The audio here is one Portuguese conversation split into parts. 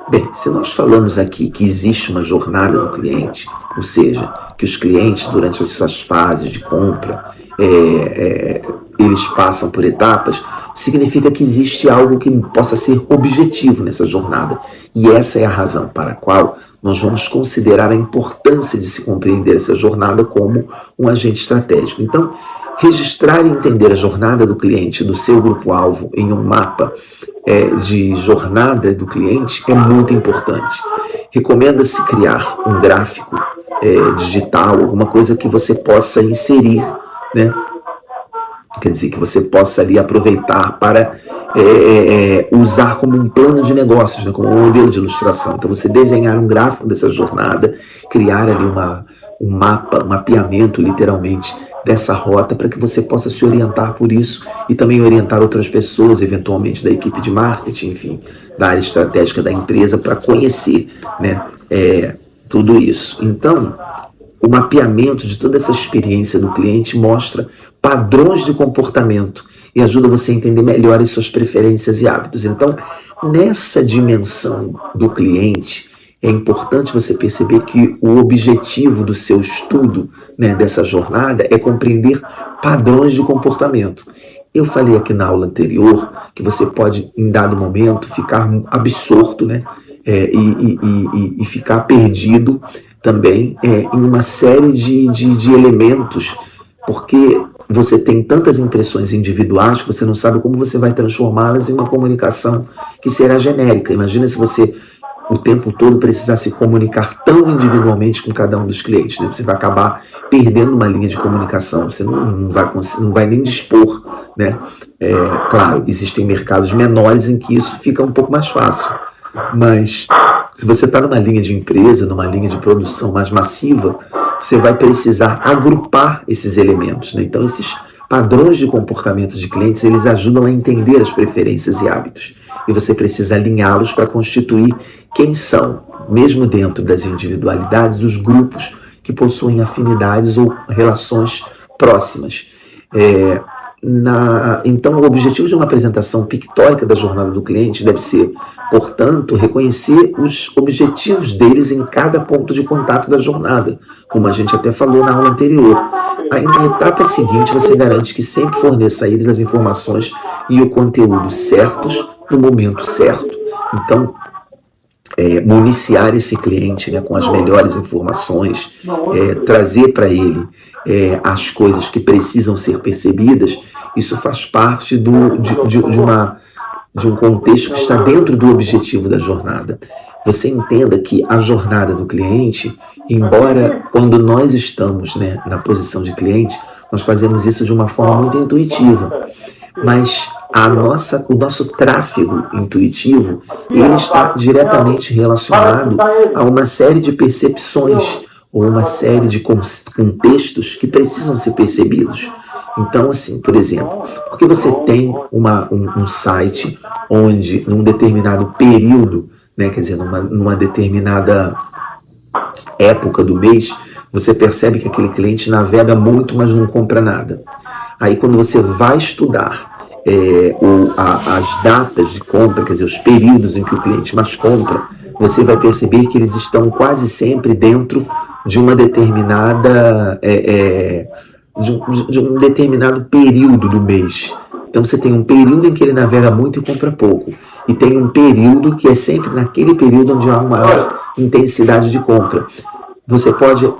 Bem, se nós falamos aqui que existe uma jornada do cliente, ou seja, que os clientes, durante as suas fases de compra, eles passam por etapas, significa que existe algo que possa ser objetivo nessa jornada. E essa é a razão para a qual nós vamos considerar a importância de se compreender essa jornada como um agente estratégico. Então, registrar e entender a jornada do cliente, do seu grupo-alvo, em um mapa de jornada do cliente é muito importante. Recomenda-se criar um gráfico digital, alguma coisa que você possa inserir, né? Quer dizer, que você possa ali aproveitar para usar como um plano de negócios, né? Como um modelo de ilustração. Então, você desenhar um gráfico dessa jornada, criar ali um mapa, um mapeamento, literalmente, dessa rota, para que você possa se orientar por isso e também orientar outras pessoas, eventualmente da equipe de marketing, enfim, da área estratégica da empresa, para conhecer, né, tudo isso. Então, o mapeamento de toda essa experiência do cliente mostra padrões de comportamento e ajuda você a entender melhor as suas preferências e hábitos. Então, nessa dimensão do cliente, é importante você perceber que o objetivo do seu estudo, né, dessa jornada, é compreender padrões de comportamento. Eu falei aqui na aula anterior que você pode, em dado momento, ficar absorto, né, e ficar perdido também em uma série de elementos, porque você tem tantas impressões individuais que você não sabe como você vai transformá-las em uma comunicação que será genérica. Imagina se você o tempo todo precisar se comunicar tão individualmente com cada um dos clientes, né? Você vai acabar perdendo uma linha de comunicação, você não vai nem dispor, né? Claro, existem mercados menores em que isso fica um pouco mais fácil, mas se você está numa linha de empresa, numa linha de produção mais massiva, você vai precisar agrupar esses elementos, né? Então, esses padrões de comportamento de clientes, eles ajudam a entender as preferências e hábitos. E você precisa alinhá-los para constituir quem são, mesmo dentro das individualidades, os grupos que possuem afinidades ou relações próximas. Então, o objetivo de uma apresentação pictórica da jornada do cliente deve ser, portanto, reconhecer os objetivos deles em cada ponto de contato da jornada, como a gente até falou na aula anterior. Aí, na etapa seguinte, você garante que sempre forneça a eles as informações e o conteúdo certos no momento certo. Então, municiar esse cliente, né, com as melhores informações, trazer para ele as coisas que precisam ser percebidas, isso faz parte de um contexto que está dentro do objetivo da jornada. Você entenda que a jornada do cliente, embora quando nós estamos, né, na posição de cliente, nós fazemos isso de uma forma muito intuitiva, mas o nosso tráfego intuitivo, ele está diretamente relacionado a uma série de percepções ou uma série de contextos que precisam ser percebidos. Então, assim, por exemplo, porque você tem um site onde, num determinado período, né, quer dizer, numa determinada época do mês, você percebe que aquele cliente navega muito, mas não compra nada. Aí, quando você vai estudar as datas de compra, quer dizer, os períodos em que o cliente mais compra, você vai perceber que eles estão quase sempre dentro de uma determinada de um determinado período do mês. Então você tem um período em que ele navega muito e compra pouco, e tem um período que é sempre naquele período onde há uma maior intensidade de compra. Você pode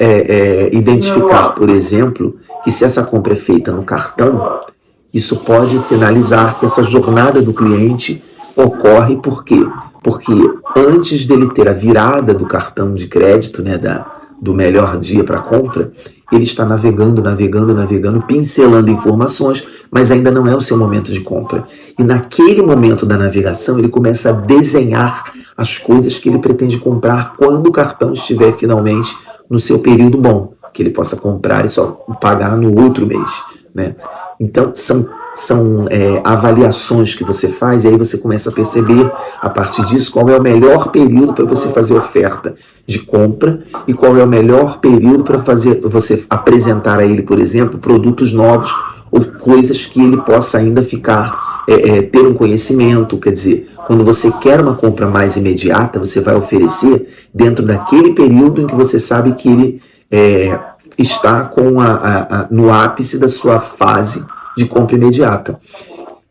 identificar, por exemplo, que se essa compra é feita no cartão, isso pode sinalizar que essa jornada do cliente ocorre. Por quê? Porque antes dele ter a virada do cartão de crédito, né, do melhor dia para compra, ele está navegando, pincelando informações, mas ainda não é o seu momento de compra. E naquele momento da navegação, ele começa a desenhar as coisas que ele pretende comprar quando o cartão estiver finalmente no seu período bom, que ele possa comprar e só pagar no outro mês, né? Então, são avaliações que você faz, e aí você começa a perceber, a partir disso, qual é o melhor período para você fazer oferta de compra e qual é o melhor período para você apresentar a ele, por exemplo, produtos novos ou coisas que ele possa ainda ficar ter um conhecimento, quer dizer, quando você quer uma compra mais imediata, você vai oferecer dentro daquele período em que você sabe que ele está no ápice da sua fase de compra imediata.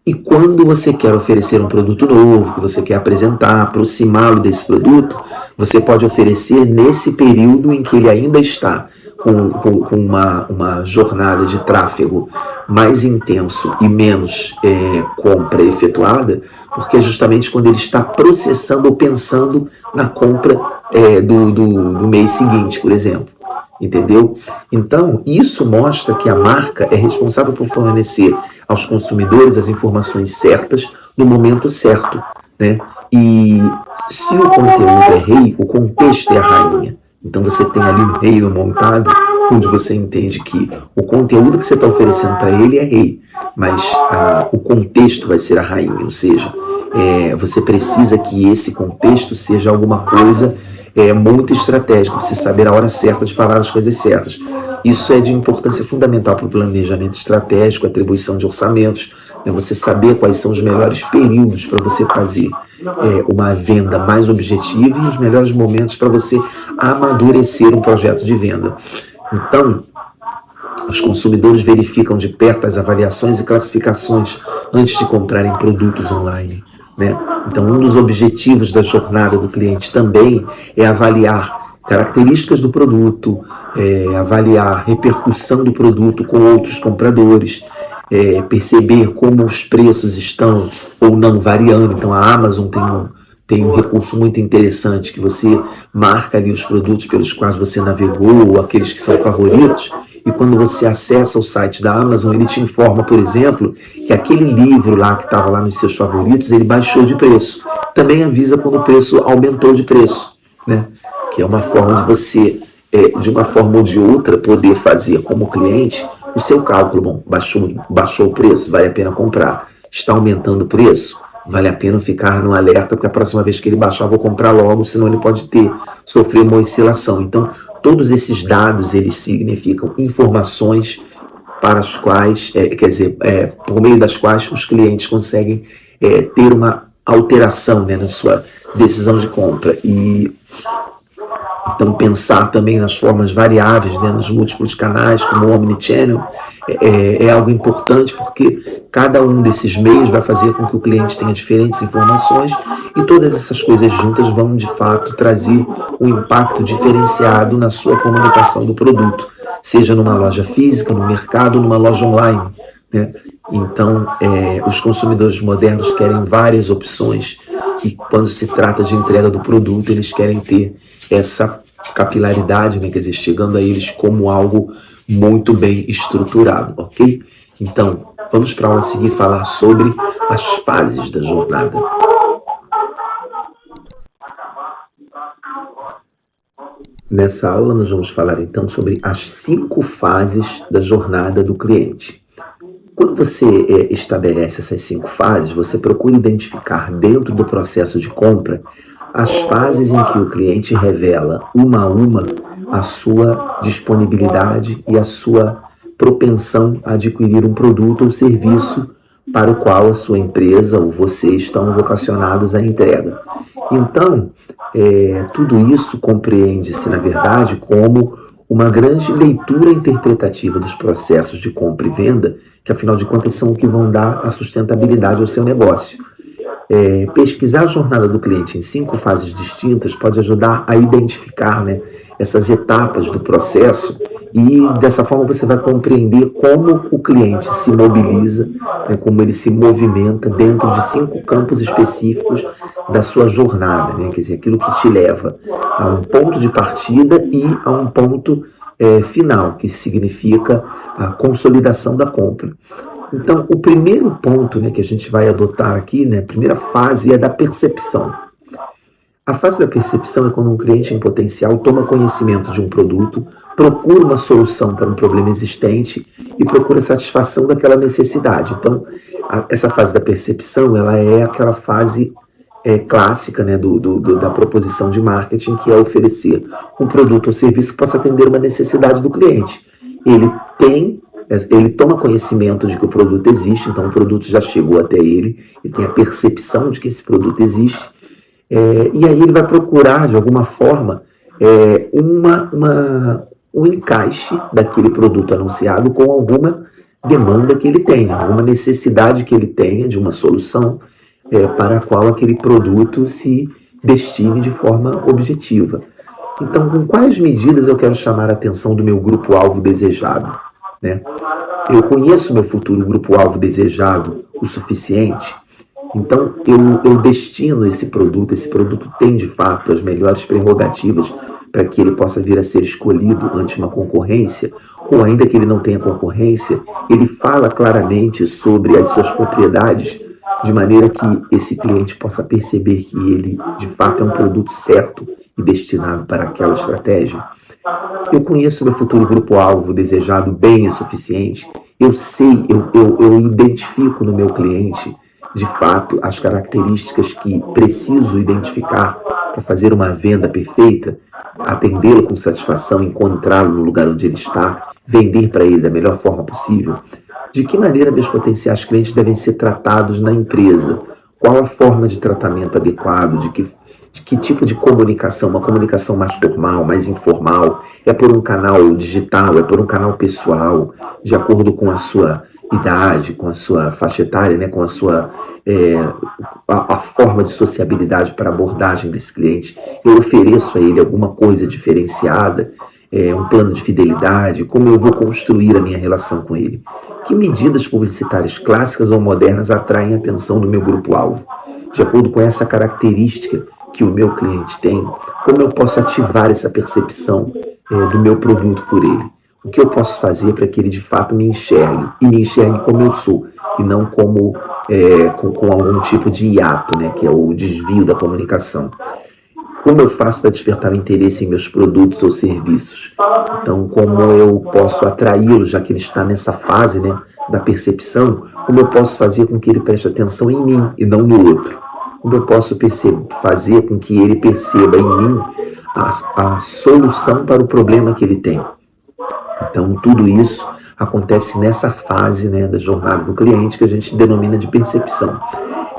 E quando você quer oferecer um produto novo, que você quer apresentar, aproximá-lo desse produto, você pode oferecer nesse período em que ele ainda está com uma jornada de tráfego mais intenso e menos compra efetuada, porque é justamente quando ele está processando ou pensando na compra do mês seguinte, por exemplo. Entendeu? Então, isso mostra que a marca é responsável por fornecer aos consumidores as informações certas no momento certo, né? E se o conteúdo é rei, o contexto é a rainha. Então você tem ali um reino montado, onde você entende que o conteúdo que você está oferecendo para ele é rei, mas o contexto vai ser a rainha, ou seja, você precisa que esse contexto seja alguma coisa muito estratégica, você saber a hora certa de falar as coisas certas. Isso é de importância fundamental para o planejamento estratégico, atribuição de orçamentos, né? Você saber quais são os melhores períodos para você fazer uma venda mais objetiva e os melhores momentos para você amadurecer um projeto de venda. Então, os consumidores verificam de perto as avaliações e classificações antes de comprarem produtos online, né? Então, um dos objetivos da jornada do cliente também é avaliar características do produto, avaliar repercussão do produto com outros compradores, perceber como os preços estão ou não variando. Então, a Amazon tem um recurso muito interessante que você marca ali os produtos pelos quais você navegou, ou aqueles que são favoritos, e quando você acessa o site da Amazon, ele te informa, por exemplo, que aquele livro lá que estava lá nos seus favoritos, ele baixou de preço. Também avisa quando o preço aumentou de preço, né? Que é uma forma de você, de uma forma ou de outra, poder fazer como cliente o seu cálculo. Bom, baixou o preço, vale a pena comprar. Está aumentando o preço, vale a pena ficar no alerta, porque a próxima vez que ele baixar, eu vou comprar logo, senão ele pode sofrer uma oscilação. Então, todos esses dados, eles significam informações para as quais, por meio das quais os clientes conseguem ter uma alteração, né, na sua decisão de compra. E então, pensar também nas formas variáveis, né, nos múltiplos canais, como o Omnichannel, é algo importante, porque cada um desses meios vai fazer com que o cliente tenha diferentes informações, e todas essas coisas juntas vão, de fato, trazer um impacto diferenciado na sua comunicação do produto, seja numa loja física, no mercado, ou numa loja online, né? Então, os consumidores modernos querem várias opções, e quando se trata de entrega do produto, eles querem ter essa capilaridade, né? Quer dizer, chegando a eles como algo muito bem estruturado, ok? Então, vamos para a aula seguir falar sobre as fases da jornada. Nessa aula, nós vamos falar então sobre as 5 fases da jornada do cliente. Quando você estabelece essas 5 fases, você procura identificar dentro do processo de compra as fases em que o cliente revela uma a uma a sua disponibilidade e a sua propensão a adquirir um produto ou serviço para o qual a sua empresa ou você estão vocacionados à entrega. Então, tudo isso compreende-se, na verdade, como uma grande leitura interpretativa dos processos de compra e venda, que afinal de contas são o que vão dar a sustentabilidade ao seu negócio. Pesquisar a jornada do cliente em 5 fases distintas pode ajudar a identificar, né, essas etapas do processo, e dessa forma você vai compreender como o cliente se mobiliza, né, como ele se movimenta dentro de 5 campos específicos da sua jornada, né? Quer dizer, aquilo que te leva a um ponto de partida e a um ponto final, que significa a consolidação da compra. Então, o primeiro ponto, né, que a gente vai adotar aqui, né, a primeira fase, é da percepção. A fase da percepção é quando um cliente em potencial toma conhecimento de um produto, procura uma solução para um problema existente e procura satisfação daquela necessidade. Então, essa fase da percepção, ela é aquela fase clássica, né, da proposição de marketing, que é oferecer um produto ou serviço que possa atender uma necessidade do cliente. Ele tem ele toma conhecimento de que o produto existe, então o produto já chegou até ele tem a percepção de que esse produto existe, e aí ele vai procurar, de alguma forma, um encaixe daquele produto anunciado com alguma demanda que ele tenha, alguma necessidade que ele tenha de uma solução para a qual aquele produto se destine de forma objetiva. Então, com quais medidas eu quero chamar a atenção do meu grupo-alvo desejado? Né? Eu conheço meu futuro grupo-alvo desejado o suficiente, então eu destino esse produto tem de fato as melhores prerrogativas para que ele possa vir a ser escolhido ante uma concorrência, ou ainda que ele não tenha concorrência, ele fala claramente sobre as suas propriedades, de maneira que esse cliente possa perceber que ele de fato é um produto certo e destinado para aquela estratégia. Eu conheço meu futuro grupo-alvo desejado bem o suficiente, eu sei, eu identifico no meu cliente, de fato, as características que preciso identificar para fazer uma venda perfeita, atendê-lo com satisfação, encontrá-lo no lugar onde ele está, vender para ele da melhor forma possível. De que maneira meus potenciais clientes devem ser tratados na empresa? Qual a forma de tratamento adequado? De que tipo de comunicação? Uma comunicação mais formal, mais informal? É por um canal digital? É por um canal pessoal? De acordo com a sua idade, com a sua faixa etária, né? Com a sua a forma de sociabilidade para abordagem desse cliente? Eu ofereço a ele alguma coisa diferenciada? Um plano de fidelidade? Como eu vou construir a minha relação com ele? Que medidas publicitárias clássicas ou modernas atraem a atenção do meu grupo-alvo? De acordo com essa característica que o meu cliente tem, como eu posso ativar essa percepção do meu produto por ele? O que eu posso fazer para que ele de fato me enxergue, e me enxergue como eu sou, e não como com algum tipo de hiato, né, que é o desvio da comunicação? Como eu faço para despertar o interesse em meus produtos ou serviços? Então, como eu posso atraí-lo, já que ele está nessa fase, né, da percepção, como eu posso fazer com que ele preste atenção em mim e não no outro? Como eu posso fazer com que ele perceba em mim a solução para o problema que ele tem? Então, tudo isso acontece nessa fase, né, da jornada do cliente, que a gente denomina de percepção.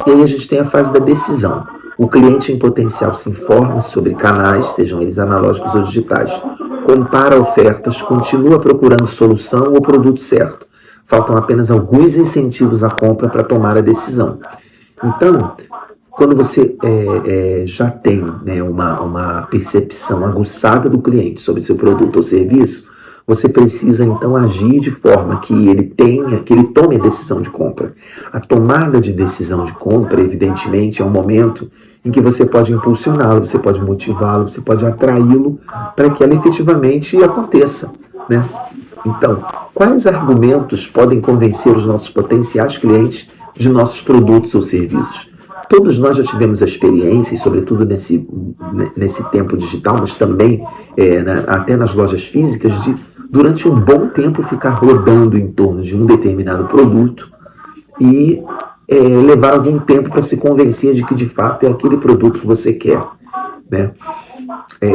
E aí a gente tem a fase da decisão. O cliente em potencial se informa sobre canais, sejam eles analógicos ou digitais, compara ofertas, continua procurando solução ou produto certo. Faltam apenas alguns incentivos à compra para tomar a decisão. Então, quando você já tem, né, uma percepção aguçada do cliente sobre seu produto ou serviço, você precisa então agir de forma que ele tome a decisão de compra. A tomada de decisão de compra, evidentemente, é um momento em que você pode impulsioná-lo, você pode motivá-lo, você pode atraí-lo para que ela efetivamente aconteça, né? Então, quais argumentos podem convencer os nossos potenciais clientes de nossos produtos ou serviços? Todos nós já tivemos a experiência, e sobretudo nesse tempo digital, mas também até nas lojas físicas, de durante um bom tempo ficar rodando em torno de um determinado produto e levar algum tempo para se convencer de que de fato é aquele produto que você quer, né?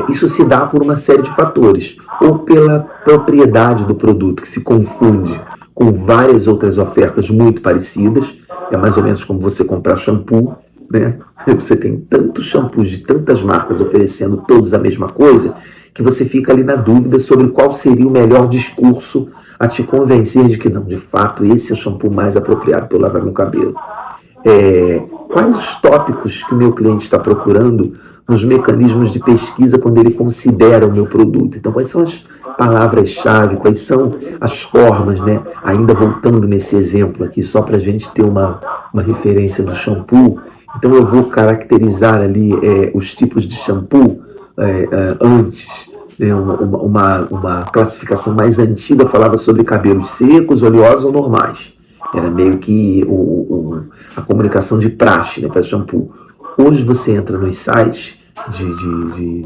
Isso se dá por uma série de fatores, ou pela propriedade do produto, que se confunde com várias outras ofertas muito parecidas. É mais ou menos como você comprar shampoo, né? Você tem tantos shampoos de tantas marcas oferecendo todos a mesma coisa, que você fica ali na dúvida sobre qual seria o melhor discurso a te convencer de que não, de fato, esse é o shampoo mais apropriado para eu lavar meu cabelo. Quais os tópicos que o meu cliente está procurando nos mecanismos de pesquisa quando ele considera o meu produto? Então, quais são as palavras-chave, quais são as formas, né? Ainda voltando nesse exemplo aqui, só para a gente ter uma referência do shampoo. Então, eu vou caracterizar ali os tipos de shampoo antes. Uma classificação mais antiga falava sobre cabelos secos, oleosos ou normais. Era meio que a comunicação de praxe, né, para shampoo. Hoje você entra nos sites de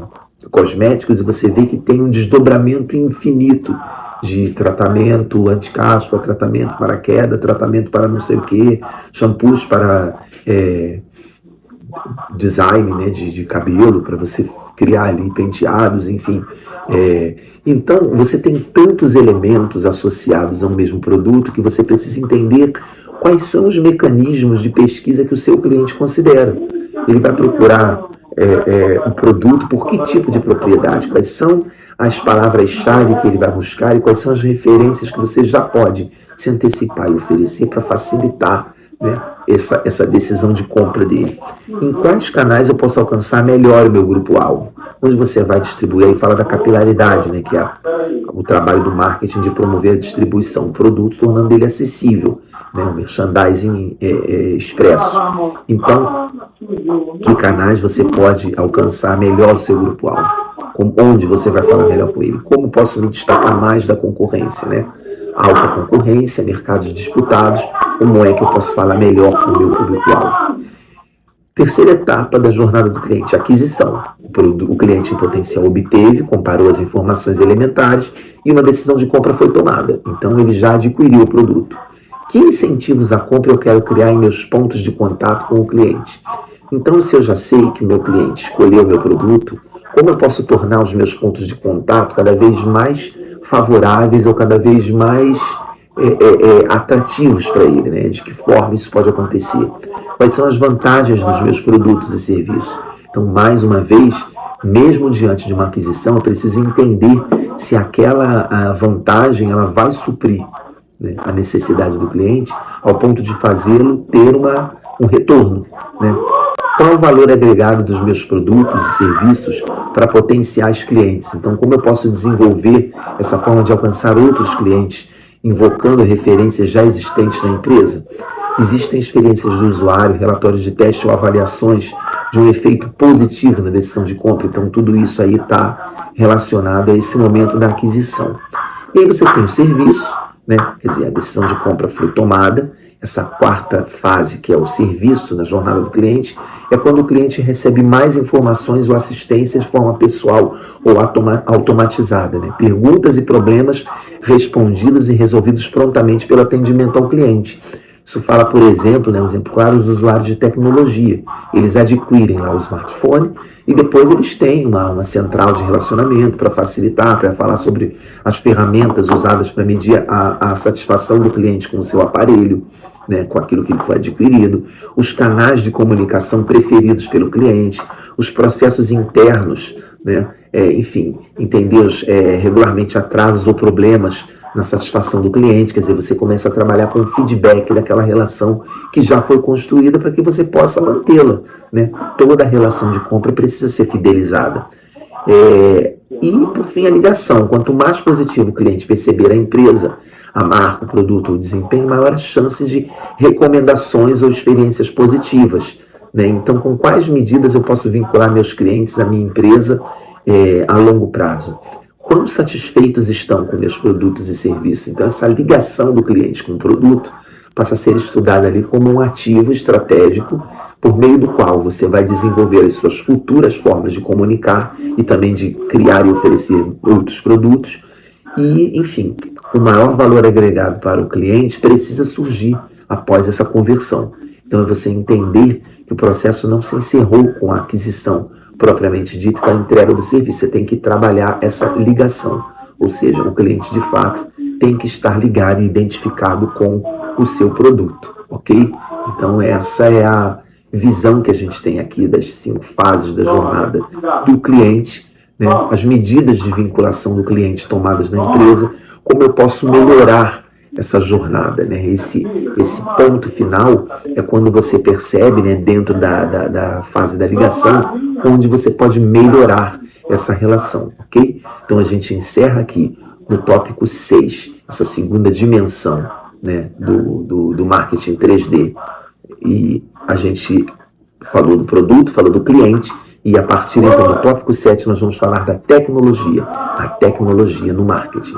cosméticos e você vê que tem um desdobramento infinito de tratamento anti-caspa, tratamento para queda, tratamento para não sei o que, shampoos para design, né, de cabelo, para você criar ali penteados, enfim. Então, você tem tantos elementos associados a um mesmo produto que você precisa entender quais são os mecanismos de pesquisa que o seu cliente considera. Ele vai procurar o produto por que tipo de propriedade, quais são as palavras-chave que ele vai buscar e quais são as referências que você já pode se antecipar e oferecer para facilitar, né, essa decisão de compra dele. Em quais canais eu posso alcançar melhor o meu grupo-alvo? Onde você vai distribuir, aí fala da capilaridade, né, que é o trabalho do marketing de promover a distribuição do produto, tornando ele acessível, né, o merchandising expresso. Então, que canais você pode alcançar melhor o seu grupo-alvo? Onde você vai falar melhor com ele? Como posso me destacar mais da concorrência, né? Alta concorrência, mercados disputados, como é que eu posso falar melhor com o meu público-alvo? Terceira etapa da jornada do cliente, aquisição. O cliente em potencial obteve, comparou as informações elementares e uma decisão de compra foi tomada. Então ele já adquiriu o produto. Que incentivos à compra eu quero criar em meus pontos de contato com o cliente? Então, se eu já sei que o meu cliente escolheu o meu produto, como eu posso tornar os meus pontos de contato cada vez mais favoráveis ou cada vez mais atrativos para ele, né? De que forma isso pode acontecer? Quais são as vantagens dos meus produtos e serviços? Então, mais uma vez, mesmo diante de uma aquisição, eu preciso entender se aquela vantagem ela vai suprir, né, a necessidade do cliente ao ponto de fazê-lo ter um retorno, né? Qual o valor agregado dos meus produtos e serviços para potenciais clientes? Então, como eu posso desenvolver essa forma de alcançar outros clientes, invocando referências já existentes na empresa? Existem experiências do usuário, relatórios de teste ou avaliações de um efeito positivo na decisão de compra. Então, tudo isso aí está relacionado a esse momento da aquisição. E aí você tem o serviço, né? Quer dizer, a decisão de compra foi tomada. Essa quarta fase, que é o serviço na jornada do cliente, é quando o cliente recebe mais informações ou assistência de forma pessoal ou automatizada, né? Perguntas e problemas respondidos e resolvidos prontamente pelo atendimento ao cliente. Isso fala, por exemplo, né, um exemplo claro, os usuários de tecnologia. Eles adquirem lá o smartphone e depois eles têm uma central de relacionamento para facilitar, para falar sobre as ferramentas usadas para medir a satisfação do cliente com o seu aparelho, né, com aquilo que ele foi adquirido, os canais de comunicação preferidos pelo cliente, os processos internos, né, enfim, entender regularmente atrasos ou problemas na satisfação do cliente. Quer dizer, você começa a trabalhar com o feedback daquela relação que já foi construída para que você possa mantê-la, né? Toda a relação de compra precisa ser fidelizada. E, por fim, a ligação. Quanto mais positivo o cliente perceber a empresa, a marca, o produto ou o desempenho, maior as chances de recomendações ou experiências positivas, né? Então, com quais medidas eu posso vincular meus clientes à minha empresa a longo prazo? Quão satisfeitos estão com meus produtos e serviços? Então, essa ligação do cliente com o produto passa a ser estudada ali como um ativo estratégico por meio do qual você vai desenvolver as suas futuras formas de comunicar e também de criar e oferecer outros produtos. E, enfim, o maior valor agregado para o cliente precisa surgir após essa conversão. Então, é você entender que o processo não se encerrou com a aquisição propriamente dito, com a entrega do serviço. Você tem que trabalhar essa ligação, ou seja, o cliente de fato tem que estar ligado e identificado com o seu produto, ok? Então essa é a visão que a gente tem aqui das 5 fases da jornada do cliente, né? As medidas de vinculação do cliente tomadas na empresa, como eu posso melhorar essa jornada, né? Esse ponto final é quando você percebe, né, dentro da fase da ligação, onde você pode melhorar essa relação, ok? Então a gente encerra aqui no tópico 6, essa segunda dimensão, né, do marketing 3D. E a gente falou do produto, falou do cliente, e a partir então do tópico 7 nós vamos falar da tecnologia, a tecnologia no marketing.